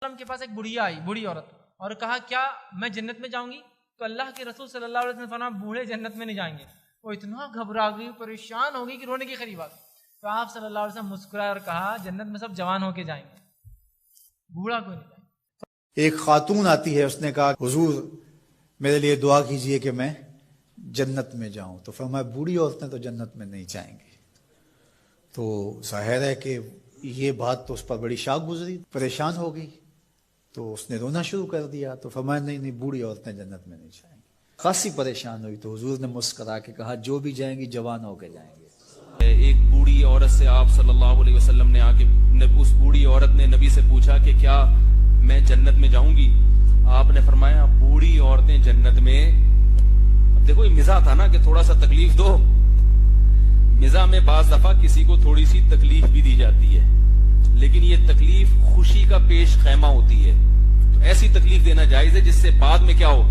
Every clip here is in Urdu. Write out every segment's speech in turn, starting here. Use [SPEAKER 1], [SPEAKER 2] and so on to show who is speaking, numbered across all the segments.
[SPEAKER 1] وسلم کے پاس ایک بڑھیا آئی، بوڑھی عورت، اور کہا کیا میں جنت میں جاؤں گی؟ تو اللہ کے رسول صلی اللہ علیہ وسلم نے فرمایا بوڑھے جنت میں نہیں جائیں گے۔ وہ اتنا گھبرا گئی، پریشان ہو گئی کہ رونے کے قریب آ گئی۔ تو آپ صلی اللہ علیہ وسلم مسکرائے اور کہا جنت میں سب جوان ہو کے جائیں گے، بوڑھا کوئی نہیں جائیں گے۔
[SPEAKER 2] ایک خاتون آتی ہے، اس نے کہا حضور میرے لیے دعا کیجئے کہ میں جنت میں جاؤں۔ تو فرمایا بوڑھی عورتیں تو جنت میں نہیں جائیں گی۔ تو ظاہر ہے کہ یہ بات تو اس پر بڑی شاک گزری، پریشان ہو گئی، تو اس نے رونا شروع کر دیا۔ تو فرمایا نہیں بوڑھی عورتیں جنت میں نہیں جائیں گی۔ خاصی پریشان ہوئی تو حضور نے مسکرا کے کہا جو بھی جائیں گی جوان ہو کے جائیں گے۔
[SPEAKER 3] ایک بوڑھی عورت سے آپ صلی اللہ علیہ وسلم نے آکے اس بوڑھی عورت نے نبی سے پوچھا کہ کیا میں جنت میں جاؤں گی؟ آپ نے فرمایا بوڑھی عورتیں جنت میں۔ اب دیکھو یہ مزاح تھا نا کہ تھوڑا سا تکلیف دو، مزاح میں بعض دفعہ کسی کو تھوڑی سی تکلیف بھی دی جاتی ہے، لیکن یہ تکلیف خوشی کا پیش خیمہ ہوتی ہے۔ تو ایسی تکلیف دینا جائز ہے جس سے بعد میں کیا ہو،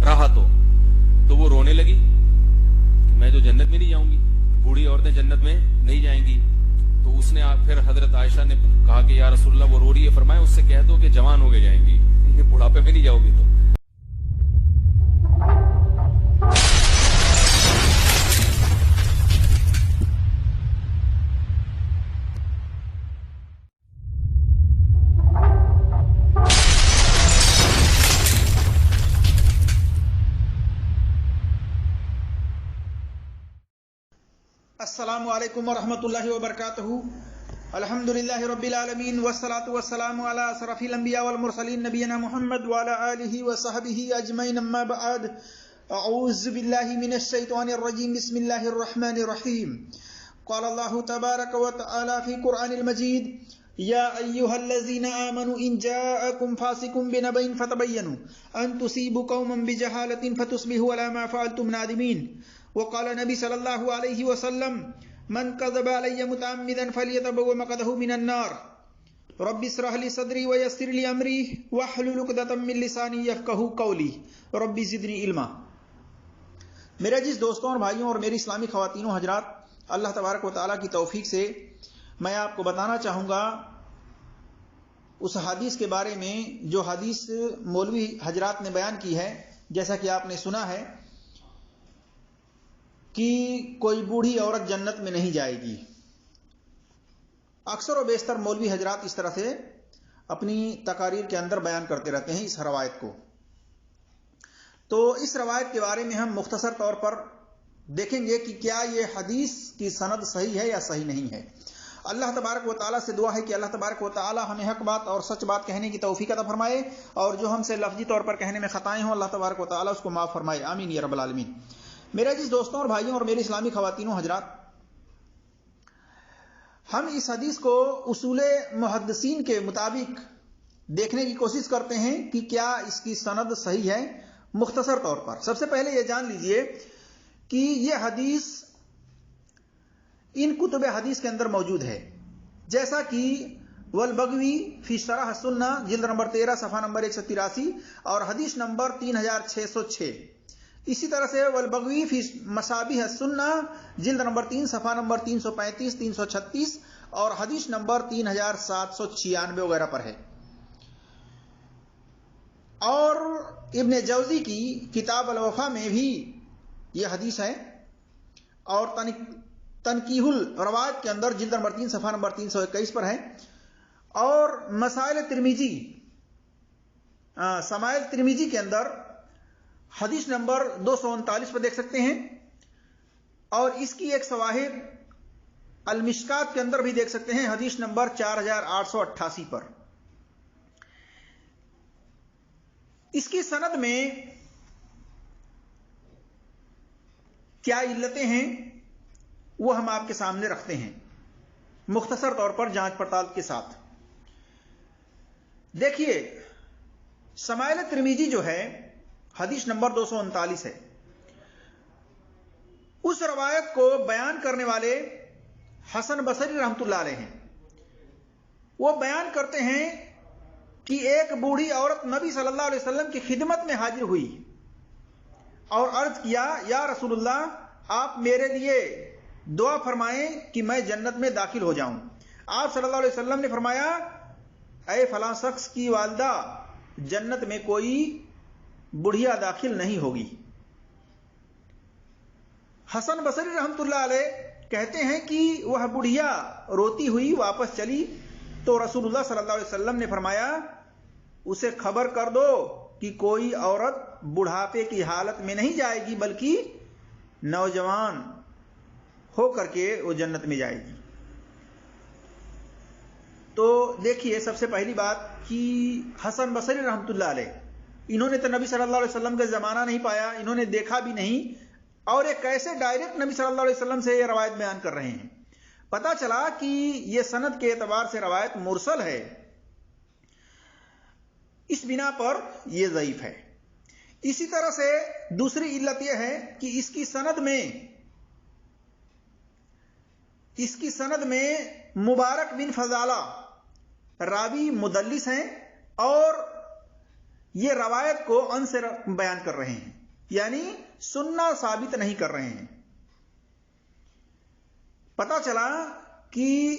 [SPEAKER 3] راحت ہو۔ تو وہ رونے لگی کہ میں جو جنت میں نہیں جاؤں گی، بوڑھی عورتیں جنت میں نہیں جائیں گی۔ تو اس نے پھر حضرت عائشہ نے کہا کہ یا رسول اللہ وہ رو رہی ہے، فرمایا اس سے کہہ دو کہ جوان ہو کے جائیں گی، بڑھاپے میں نہیں جاؤ گی۔ تو
[SPEAKER 4] السلام علیکم ورحمۃ اللہ وبرکاتہ۔ الحمدللہ رب العالمین والصلاة والسلام علی اشرف الانبیاء والمرسلین نبینا محمد وعلی آلہ وصحبہ اجمعین، اما بعد، اعوذ باللہ من الشیطان الرجیم، بسم اللہ الرحمن الرحیم۔ قال اللہ تبارک وتعالی فی قرآن المجید یا ایہا الذین آمنوا ان جاءکم فاسق بنبأ فتبینوا ان تصیبوا قوما بجہالۃ فتصبحوا علی ما فعلتم نادمین۔ وقال نبی صلی اللہ علیہ وسلم من کذب علی متعمدا فلیتبوأ مقعدہ من النار۔ رب اشرح لی صدری ویسر لی امری واحلل عقدۃ من لسانی یفقہوا قولی رب زدنی علما۔ میرے عزیز دوستوں اور بھائیوں اور میری اسلامی خواتین و حضرات، اللہ تبارک و تعالیٰ کی توفیق سے میں آپ کو بتانا چاہوں گا اس حدیث کے بارے میں جو حدیث مولوی حضرات نے بیان کی ہے۔ جیسا کہ آپ نے سنا ہے کہ کوئی بوڑھی عورت جنت میں نہیں جائے گی۔ اکثر و بیشتر مولوی حضرات اس طرح سے اپنی تقاریر کے اندر بیان کرتے رہتے ہیں اس روایت کو۔ تو اس روایت کے بارے میں ہم مختصر طور پر دیکھیں گے کہ کیا یہ حدیث کی سند صحیح ہے یا صحیح نہیں ہے۔ اللہ تبارک و تعالیٰ سے دعا ہے کہ اللہ تبارک و تعالیٰ ہمیں حق بات اور سچ بات کہنے کی توفیق عطا فرمائے، اور جو ہم سے لفظی طور پر کہنے میں خطائیں ہوں اللہ تبارک و تعالیٰ اس کو معاف فرمائے، آمین یا رب العالمین۔ میرے عزیز دوستوں اور بھائیوں اور میری اسلامی خواتین و حضرات، ہم اس حدیث کو اصول محدثین کے مطابق دیکھنے کی کوشش کرتے ہیں کہ کیا اس کی سند صحیح ہے۔ مختصر طور پر سب سے پہلے یہ جان لیجئے کہ یہ حدیث ان کتب حدیث کے اندر موجود ہے، جیسا کہ والبغوی فی شرح السنہ جلد نمبر 13 صفحہ نمبر 183 اور حدیث نمبر 3606۔ اسی طرح سے والبغوی فی مشابہ السنہ جلد نمبر 3 صفحہ نمبر 335 336 اور حدیث نمبر 3796 وغیرہ پر ہے۔ اور ابن جوزی کی کتاب الوفا میں بھی یہ حدیث ہے، اور تنقیح الروایت کے اندر جلد نمبر 3 صفحہ نمبر 321 پر ہے، اور مسائل ترمذی کے اندر حدیث نمبر 239 پر دیکھ سکتے ہیں، اور اس کی ایک شواہد المشکات کے اندر بھی دیکھ سکتے ہیں حدیث نمبر 4888 پر۔ اس کی سند میں کیا علتیں ہیں وہ ہم آپ کے سامنے رکھتے ہیں مختصر طور پر جانچ پڑتال کے ساتھ۔ دیکھیے، شمائل ترمذی جو ہے حدیث نمبر 239 ہے، اس روایت کو بیان کرنے والے حسن بصری رحمۃ اللہ علیہ ہیں۔ وہ بیان کرتے ہیں کہ ایک بوڑھی عورت نبی صلی اللہ علیہ وسلم کی خدمت میں حاضر ہوئی اور عرض کیا یا رسول اللہ آپ میرے لیے دعا فرمائیں کہ میں جنت میں داخل ہو جاؤں۔ آپ صلی اللہ علیہ وسلم نے فرمایا اے فلاں شخص کی والدہ جنت میں کوئی بڑھیا داخل نہیں ہوگی۔ حسن بصری رحمت اللہ علیہ کہتے ہیں کہ وہ بڑھیا روتی ہوئی واپس چلی تو رسول اللہ صلی اللہ علیہ وسلم نے فرمایا اسے خبر کر دو کہ کوئی عورت بڑھاپے کی حالت میں نہیں جائے گی بلکہ نوجوان ہو کر کے وہ جنت میں جائے گی۔ تو دیکھیے سب سے پہلی بات کہ حسن بصری رحمت اللہ علیہ انہوں نے تو نبی صلی اللہ علیہ وسلم کا زمانہ نہیں پایا، انہوں نے دیکھا بھی نہیں، اور ایک کیسے ڈائریکٹ نبی صلی اللہ علیہ وسلم سے یہ روایت بیان کر رہے ہیں۔ پتا چلا کہ یہ سند کے اعتبار سے روایت مرسل ہے، اس بنا پر یہ ضعیف ہے۔ اسی طرح سے دوسری علت یہ ہے کہ اس کی سند میں مبارک بن فضالہ راوی مدلس ہیں اور یہ روایت کو ان سے بیان کر رہے ہیں، یعنی سننا ثابت نہیں کر رہے ہیں۔ پتا چلا کہ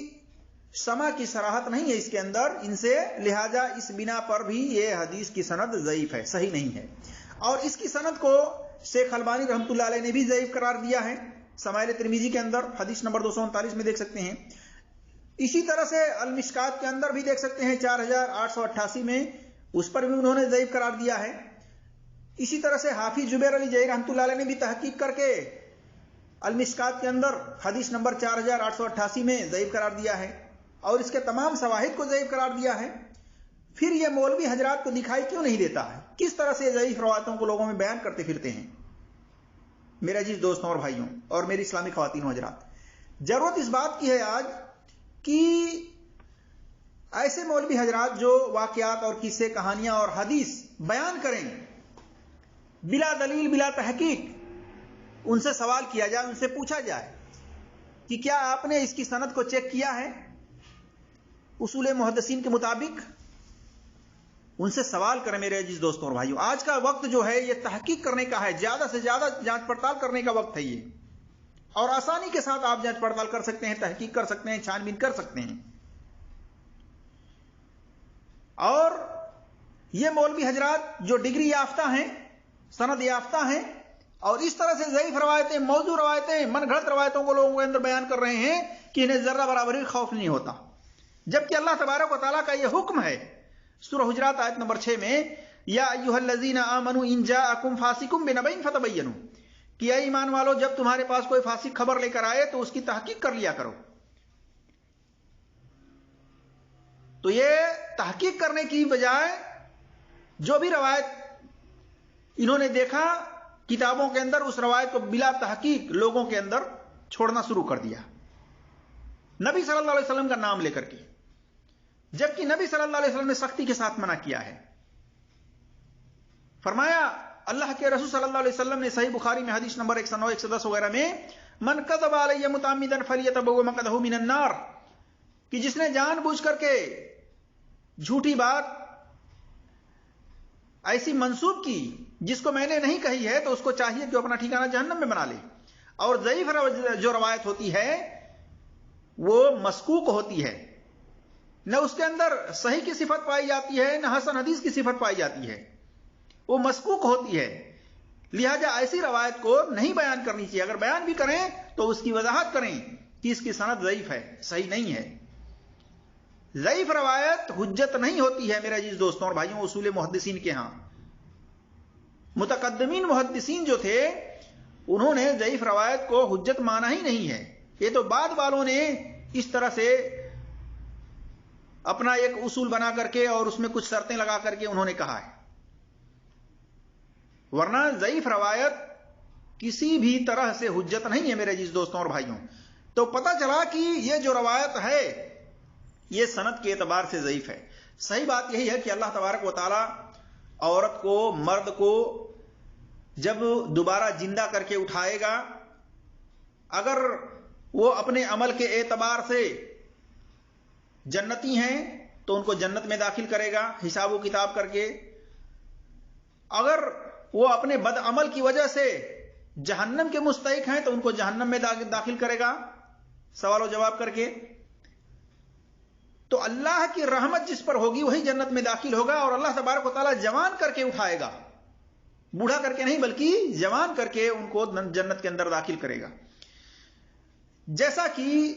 [SPEAKER 4] سما کی صراحت نہیں ہے اس کے اندر، ان سے لہذا اس بنا پر بھی یہ حدیث کی سند ضعیف ہے، صحیح نہیں ہے۔ اور اس کی سند کو شیخ البانی رحمۃ اللہ علیہ نے بھی ضعیف قرار دیا ہے، شمائل ترمذی کے اندر حدیث نمبر 239 میں دیکھ سکتے ہیں۔ اسی طرح سے المشکات کے اندر بھی دیکھ سکتے ہیں 4888 میں، اس پر بھی انہوں نے ضعیف قرار دیا ہے۔ اسی طرح سے حافظ زبیر علی جئی رحمۃ اللہ علیہ نے بھی تحقیق کر کے المشکات کے اندر حدیث نمبر 4888 میں ضعیف قرار دیا ہے اور اس کے تمام شواہد کو ضعیف قرار دیا ہے۔ پھر یہ مولوی حضرات کو دکھائی کیوں نہیں دیتا ہے؟ کس طرح سے ضعیف روایتوں کو لوگوں میں بیان کرتے پھرتے ہیں؟ میرے عزیز دوستوں اور بھائیوں اور میری اسلامی خواتین و حضرات، ضرورت اس بات کی ہے آج کہ ایسے مولوی حضرات جو واقعات اور قصے کہانیاں اور حدیث بیان کریں بلا دلیل بلا تحقیق، ان سے سوال کیا جائے، ان سے پوچھا جائے کہ کیا آپ نے اس کی سند کو چیک کیا ہے اصول محدثین کے مطابق؟ ان سے سوال کریں میرے عزیز دوستوں اور بھائیوں۔ آج کا وقت جو ہے یہ تحقیق کرنے کا ہے، زیادہ سے زیادہ جانچ پڑتال کرنے کا وقت ہے یہ، اور آسانی کے ساتھ آپ جانچ پڑتال کر سکتے ہیں، تحقیق کر سکتے ہیں، چھان بین کر سکتے ہیں۔ اور یہ مولوی حضرات جو ڈگری یافتہ ہیں، سند یافتہ ہیں، اور اس طرح سے ضعیف روایتیں، موضوع روایتیں، من گھڑت روایتوں کو لوگوں کے اندر بیان کر رہے ہیں کہ انہیں ذرہ برابر بھی خوف نہیں ہوتا، جبکہ اللہ تبارک و تعالیٰ کا یہ حکم ہے سورہ حجرات آیت نمبر 6 میں، یا ایھا الذین آمنوا ان جاءکم فاسق بنبأ فتبینوا، کہ اے ایمان والو جب تمہارے پاس کوئی فاسق خبر لے کر آئے تو اس کی تحقیق کر لیا کرو۔ تو یہ تحقیق کرنے کی بجائے جو بھی روایت انہوں نے دیکھا کتابوں کے اندر، اس روایت کو بلا تحقیق لوگوں کے اندر چھوڑنا شروع کر دیا، نبی صلی اللہ علیہ وسلم کا نام لے کر کے، جبکہ نبی صلی اللہ علیہ وسلم نے سختی کے ساتھ منع کیا ہے۔ فرمایا اللہ کے رسول صلی اللہ علیہ وسلم نے صحیح بخاری میں حدیث نمبر 109 110 وغیرہ میں، من کذب علی متعمدا فلیتبوأ مقعدہ من النار، کہ جس نے جان بوجھ کر کے جھوٹی بات ایسی منسوب کی جس کو میں نے نہیں کہی ہے، تو اس کو چاہیے کہ وہ اپنا ٹھکانہ جہنم میں بنا لے۔ اور ضعیف جو روایت ہوتی ہے وہ مسکوک ہوتی ہے، نہ اس کے اندر صحیح کی صفت پائی جاتی ہے، نہ حسن حدیث کی صفت پائی جاتی ہے، وہ مسکوک ہوتی ہے۔ لہذا ایسی روایت کو نہیں بیان کرنی چاہیے، اگر بیان بھی کریں تو اس کی وضاحت کریں کہ اس کی سند ضعیف ہے، صحیح نہیں ہے۔ ضعیف روایت حجت نہیں ہوتی ہے میرے عزیز دوستوں اور بھائیوں اصول محدثین کے ہاں۔ متقدمین محدثین جو تھے انہوں نے ضعیف روایت کو حجت مانا ہی نہیں ہے، یہ تو بعد والوں نے اس طرح سے اپنا ایک اصول بنا کر کے اور اس میں کچھ شرطیں لگا کر کے انہوں نے کہا ہے، ورنہ ضعیف روایت کسی بھی طرح سے حجت نہیں ہے میرے عزیز دوستوں اور بھائیوں۔ تو پتہ چلا کہ یہ جو روایت ہے یہ سند کے اعتبار سے ضعیف ہے۔ صحیح بات یہی ہے کہ اللہ تبارک و تعالی عورت کو، مرد کو جب دوبارہ زندہ کر کے اٹھائے گا، اگر وہ اپنے عمل کے اعتبار سے جنتی ہیں تو ان کو جنت میں داخل کرے گا حساب و کتاب کر کے، اگر وہ اپنے بد عمل کی وجہ سے جہنم کے مستحق ہیں تو ان کو جہنم میں داخل کرے گا سوال و جواب کر کے۔ تو اللہ کی رحمت جس پر ہوگی وہی جنت میں داخل ہوگا، اور اللہ تبارک و تعالیٰ جوان کر کے اٹھائے گا، بوڑھا کر کے نہیں بلکہ جوان کر کے ان کو جنت کے اندر داخل کرے گا. جیسا کہ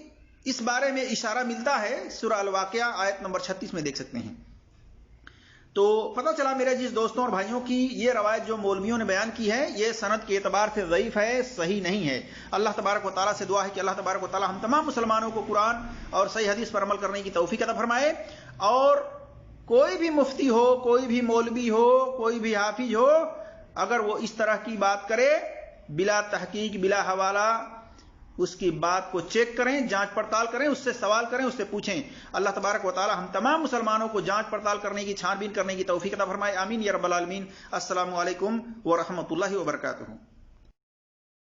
[SPEAKER 4] اس بارے میں اشارہ ملتا ہے سورہ الواقعہ آیت نمبر 36 میں دیکھ سکتے ہیں. تو پتہ چلا میرے عزیز دوستوں اور بھائیوں کی یہ روایت جو مولویوں نے بیان کی ہے یہ سند کے اعتبار سے ضعیف ہے، صحیح نہیں ہے. اللہ تبارک و تعالیٰ سے دعا ہے کہ اللہ تبارک و تعالیٰ ہم تمام مسلمانوں کو قرآن اور صحیح حدیث پر عمل کرنے کی توفیق عطا فرمائے. اور کوئی بھی مفتی ہو، کوئی بھی مولوی ہو، کوئی بھی حافظ ہو، اگر وہ اس طرح کی بات کرے بلا تحقیق بلا حوالہ، اس کی بات کو چیک کریں، جانچ پڑتال کریں، اس سے سوال کریں، اس سے پوچھیں. اللہ تبارک و تعالی ہم تمام مسلمانوں کو جانچ پڑتال کرنے کی، چھان بین کرنے کی توفیق عطا فرمائے. آمین یا رب العالمین. السلام علیکم ورحمۃ اللہ وبرکاتہ.